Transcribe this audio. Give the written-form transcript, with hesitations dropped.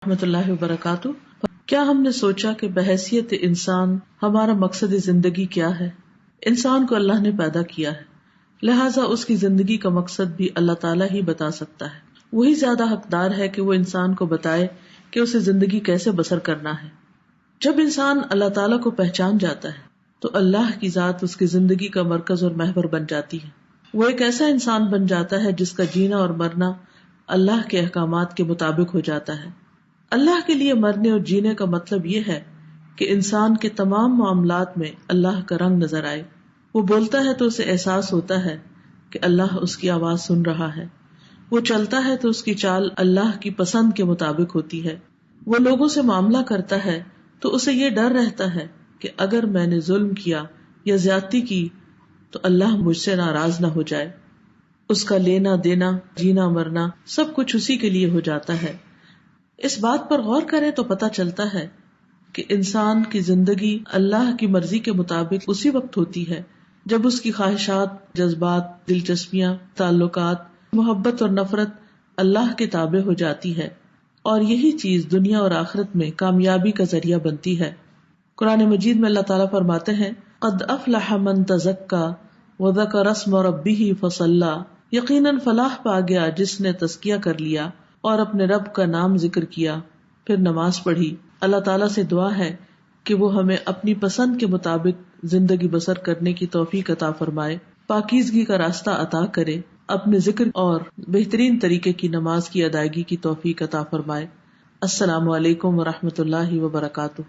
رحمۃ اللہ وبرکاتہ۔ کیا ہم نے سوچا کہ بحیثیت انسان ہمارا مقصد زندگی کیا ہے؟ انسان کو اللہ نے پیدا کیا ہے، لہٰذا اس کی زندگی کا مقصد بھی اللہ تعالیٰ ہی بتا سکتا ہے۔ وہی زیادہ حقدار ہے کہ وہ انسان کو بتائے کہ اسے زندگی کیسے بسر کرنا ہے۔ جب انسان اللہ تعالیٰ کو پہچان جاتا ہے تو اللہ کی ذات اس کی زندگی کا مرکز اور محور بن جاتی ہے۔ وہ ایک ایسا انسان بن جاتا ہے جس کا جینا اور مرنا اللہ کے احکامات کے مطابق ہو جاتا ہے۔ اللہ کے لیے مرنے اور جینے کا مطلب یہ ہے کہ انسان کے تمام معاملات میں اللہ کا رنگ نظر آئے۔ وہ بولتا ہے تو اسے احساس ہوتا ہے کہ اللہ اس کی آواز سن رہا ہے۔ وہ چلتا ہے تو اس کی چال اللہ کی پسند کے مطابق ہوتی ہے۔ وہ لوگوں سے معاملہ کرتا ہے تو اسے یہ ڈر رہتا ہے کہ اگر میں نے ظلم کیا یا زیادتی کی تو اللہ مجھ سے ناراض نہ ہو جائے۔ اس کا لینا دینا، جینا مرنا سب کچھ اسی کے لیے ہو جاتا ہے۔ اس بات پر غور کریں تو پتہ چلتا ہے کہ انسان کی زندگی اللہ کی مرضی کے مطابق اسی وقت ہوتی ہے جب اس کی خواہشات، جذبات، دلچسپیاں، تعلقات، محبت اور نفرت اللہ کے تابع ہو جاتی ہے، اور یہی چیز دنیا اور آخرت میں کامیابی کا ذریعہ بنتی ہے۔ قرآن مجید میں اللہ تعالیٰ فرماتے ہیں، قد افلح من تزکا وذکر اسم ربہ فصلی، یقیناً فلاح پا گیا جس نے تزکیہ کر لیا اور اپنے رب کا نام ذکر کیا پھر نماز پڑھی۔ اللہ تعالیٰ سے دعا ہے کہ وہ ہمیں اپنی پسند کے مطابق زندگی بسر کرنے کی توفیق عطا فرمائے، پاکیزگی کا راستہ عطا کرے، اپنے ذکر اور بہترین طریقے کی نماز کی ادائیگی کی توفیق عطا فرمائے۔ السلام علیکم ورحمۃ اللہ وبرکاتہ۔